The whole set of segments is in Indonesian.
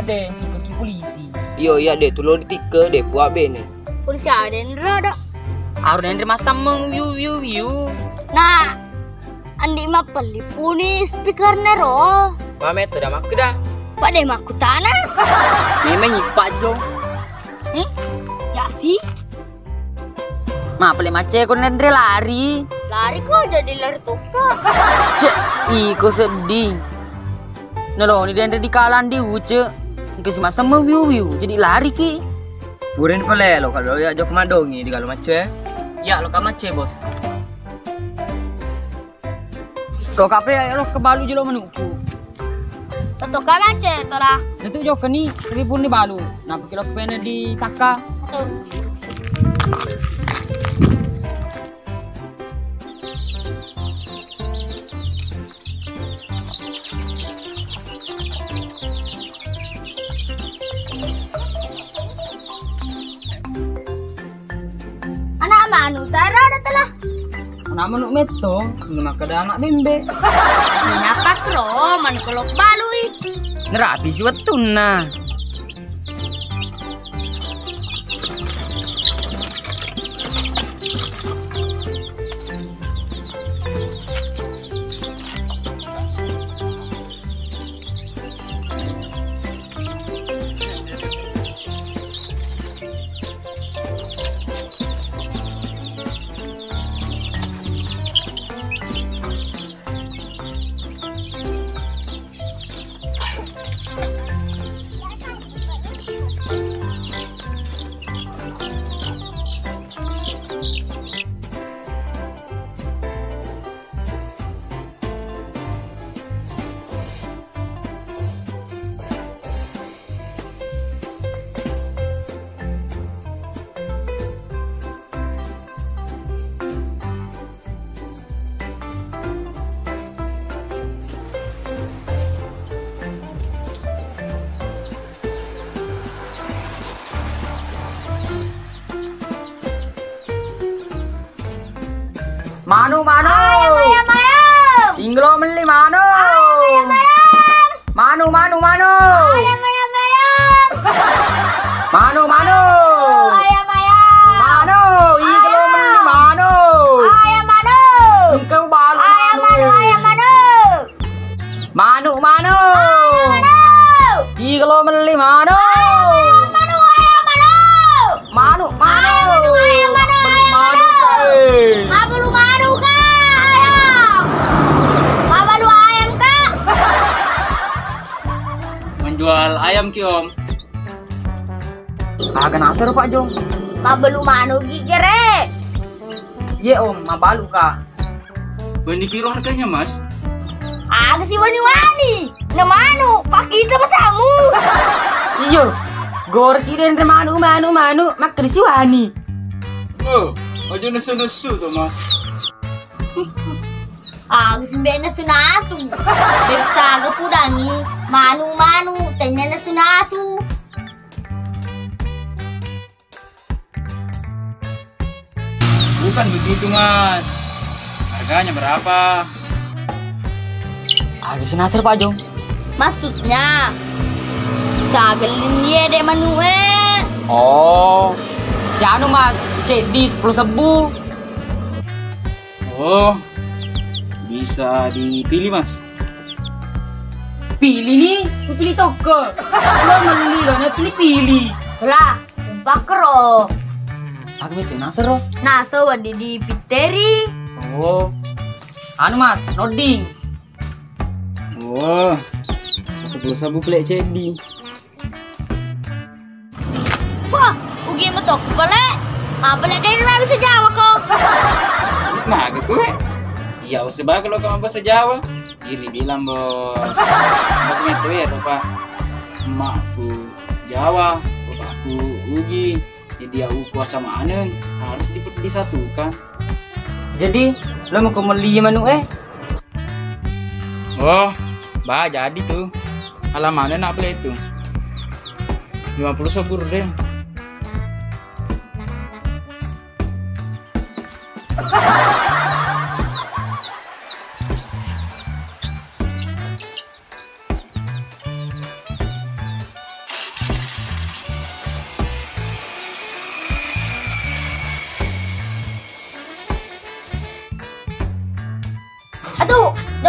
deh tiga ki polisi. Iya deh tuh lo ditika deh buat bene. Polisi ada yang rada. Arun yang masa mengwiu. Nah, andi mah pelipu nih speaker nero. Mame tuh dah mak dah. Pak deh maku tanah. Memang nyipat jo. Ya sih. Ma pele mace ko nendre lari. Lari kok jadi lari tukar. Cek, iko sedih. Nolo ni dendre di kalan di uce. Iko si masa mengwiu jadi lari ki. Burin pele lo kalau ya jok madongi di kalau mace. Ya lo kamace bos. Kau kapre lo kebalu jelo menuku. Betul kan aja tolah. Itu jo keni ribun di balu. Napa kilo pene di saka. Tuh. Anak manu tara ada telah. Nama nuk meto, ngena kada anak bembe. Kenapa kro manu kolok balui? Nerapi si wetun nah. Manu. Ayam. Inglo meli manu. Ayam. Manu. Ayam. Manu. Ayam. Manu. Inglo meli manu. Ayam manu. Engkau balu. Ayam manu. Manu. Manu. Inglo meli manu. Manu. Menjual ayam ki om. Kagak nasar Pak Jong. Mabelu manu gigere. Ye om, mabalu ka. Bani kiro harganya mas? Aga si wani-wani. Na manu, pakita matamu. Iyo, gor kiren manu. Makan si wani. Oh, aja nesu tuh mas. Aga si bena sunasu. Bersaga pudangi. Manu, tanya na sunasu. Bukan begitu mas. Harganya berapa? Habis nasar Pak Jong. Maksudnya sagelin dia deh manue. Oh, si anu mas, CD 10 sebu. Oh, bisa dipilih mas. Pilih nih, pilih toko. Lo beli lo, pilih. Lah, bakro. Aku itu nasar loh. Nah, so wadi di piteri. Oh, anu mas, loading. Oh, 10 sabu plek CD. Wah, ugi mo to pala. Mabala din na bisa Jawa ko. Nah, gitu ya usah kalau kamu bahasa Jawa. Gini bilang bos. Aku itu ya lupa. Emakku Jawa, bapakku Ugi. Jadi aku kuasa mana harus disatukan. Jadi lo mau kembali manu Oh, bah jadi tuh. Alamannya nak beli itu. 50 sabur deh.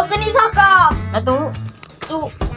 Dok ni Saka. Nah tuh. Tu.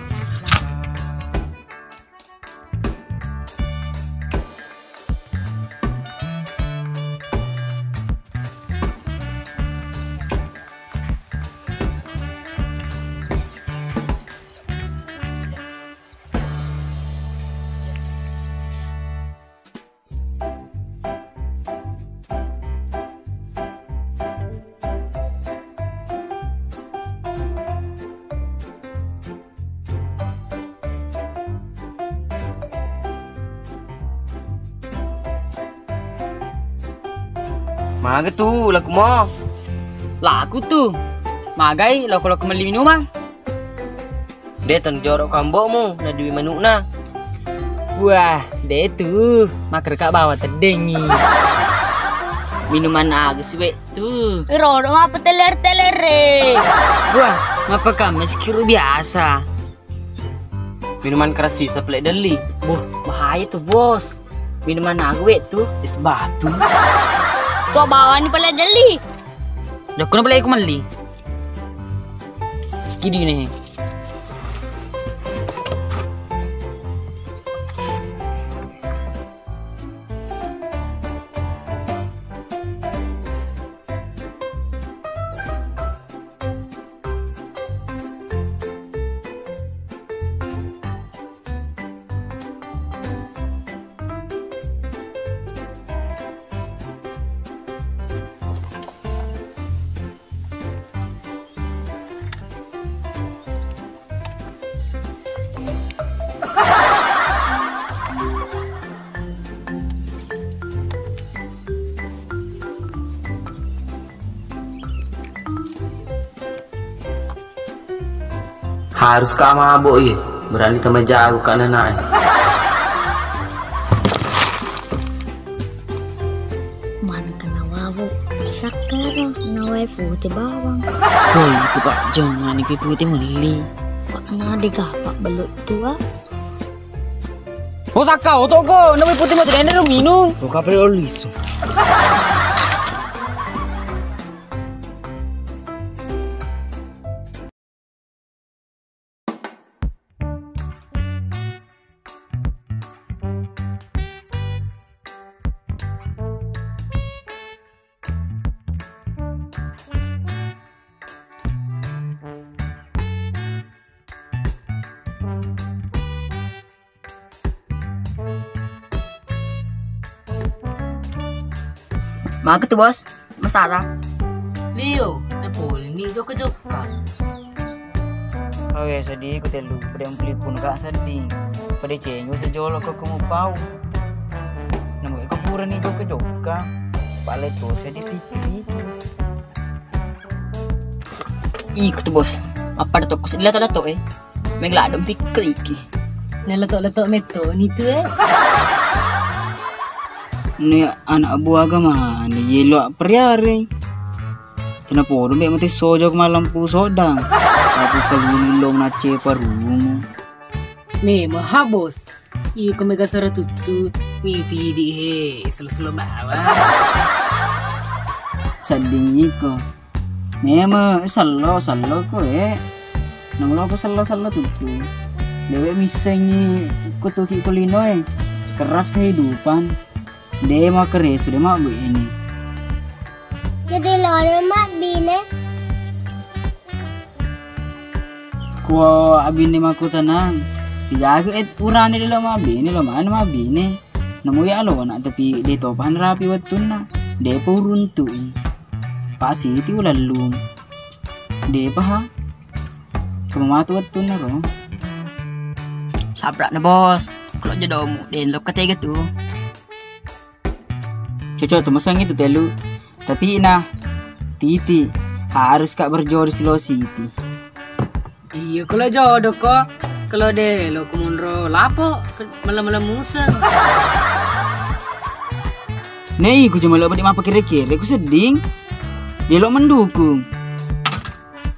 Maga tuh laku mo. Laku tuh. Magai lo kalau kembali minuman. Dia tan jorok kambokmu na duwi manukna. Wah, deh tuh. Maker kak bawa terdengi. Minuman agus we tuh. Iro apa teler-teler re. Wah, ngapa kamu sekiru biasa? Minuman keras sisa plek deli. Boh, bahaya tuh bos. Minuman agus we tuh es batu. Kau bawa ni pala jeli. Dah kena balik kembali. Gini nih. Harus kak mabuk ya. Berani tambah jauh kan anak. Mana kena wawu. Sakar nawai putih bawang. Woi, aku pak jangan nih putih meli. Kok nade gapak belut tua? Oh sakau toko, nabi putih mau tidak ada minum. Tuh kapal olis. Maga tuh bos, Masara. Leo, napoli ni joko joko. Oh ya sedih aku telu, pada yang beli pun gak sedih. Pada cenggu sejolok kau kamu pau. Namun aku pura nih joka. Pale tuh saya dipikir. Ih, tuh bos. Apa ada toko sedih ada toko Mengladom pikir iki. Nelatok-letok meto ni tuh Ni anak buah agama ni yelo priare. Kenapa orang dia mati sojok malam pu sodang. Aku kalulong na ceparumo. Me mahabos. Iko mega sara tutu. Witi di he selo bawa. Sading ko. Mema salo ko Nanglo ko salo tutu. Dewe misalnya kutuki kulino keras kehidupan. Dia mau keres sudah mau ini. Jadi lore mak bine. Kuo abin ni maku tenang. Tiga aku urane dulu mah bini lo mana mah bini. Nemu ya lo nak tapi dia topan rapi wetun na. Dia puruntu. Pasti itu lalu. Dia pah. Kamu matu wetun na ro. Sabrak na bos. Kalau jodohmu, den lo ketiga tuh. Cocok tuh masang itu telu. Tapi nah, Titi harus kak berjodoh di Slow City. Iya kalau jodoh kok. Kalau deh lo kumunro lapo malam-malam musa. Nih, aku cuma lo balik apa kira-kira, aku seding. Dia lo mendukung.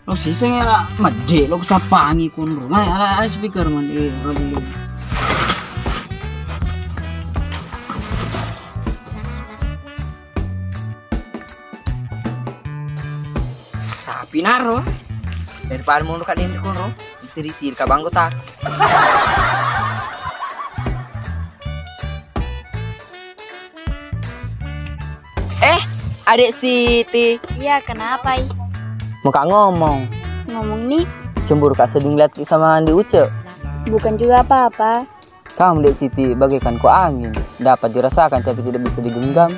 Lo sisanya lah, made lo kesapangi kunro. Mai ala speaker man Tapi naro. Daripada mau kat dinding kono, bisa diisi ka bangku tak. Adik Siti, Iya, kenapa? Muka ngomong. Ngomong nih, Cemburu kak sedih lihat sama Andi Uce. bukan juga apa-apa. Kamu Dek Siti bagaikan ko angin, dapat dirasakan tapi tidak bisa digenggam.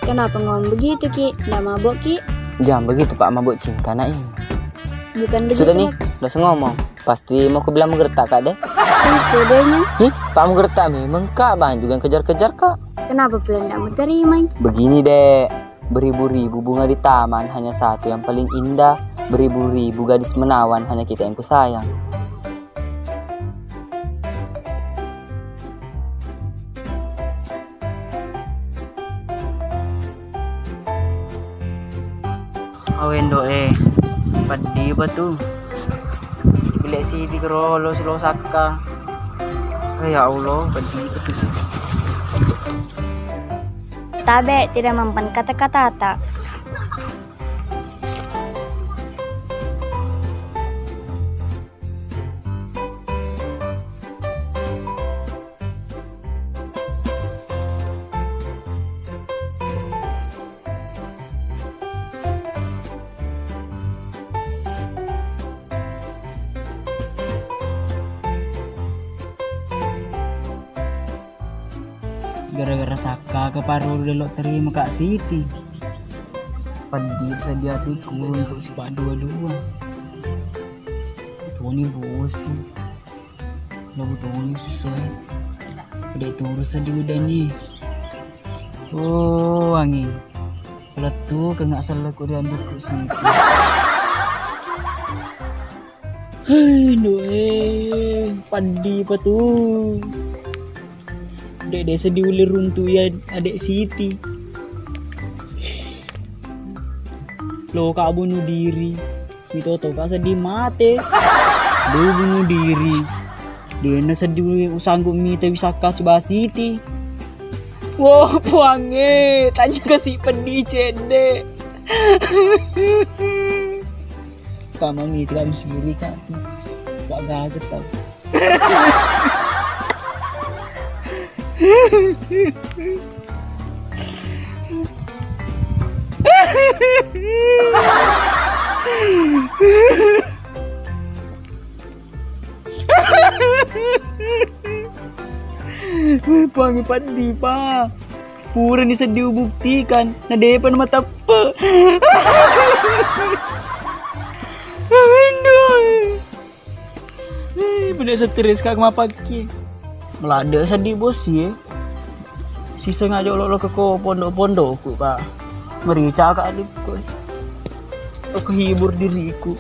Kenapa ngomong begitu, Ki? Nggak mabok, Ki? Jangan begitu Pak, mabuk cinta nak ini. Bukan begitu. Sudah nih, udah ngomong. Pasti mau aku bilang menggertak kak deh. Kodenya. Pak menggertak memang kak, bahan juga yang kejar-kejar kak. Kenapa pula nggak mau terima? Begini dek, beribu-ribu bunga di taman, hanya satu yang paling indah. Beribu-ribu gadis menawan, hanya kita yang kusayang. Awen doe, padi ba tu? Bila si di kerolo si losaka. Ya Allah, padi ba tu? Tabe tidak mempan kata-kata tak. Gara-gara Saka ke paru delok terima Kak Siti. Padi sedia hatiku untuk si Pak Dua-Dua. Tony bosi. Lagu Tony se. Udah turus di udah nih. Oh angin. Kalau tuh kena salah ku diambil ku Siti. Hai doe. Padi apa tuh? Dek sedih ulir runtuh ya adik Siti. Lo kak bunuh diri. Mito kak sedih mati. Lo bunuh diri. Dia sedih sanggup minta bisa kasih bahas Siti. Wah puange. Tanya kasih pedih cende. Kamu minta kamu sendiri kak tuh. Pak gaget tau. Pangi padi pa. Pura ni sedih buktikan. Na depan mata pa. Benar stres kak mapaki. Melada sedih bos ya. Sisa ngajak lo ke pondok-pondokku pak. Merica kak adikku. Aku hibur diriku.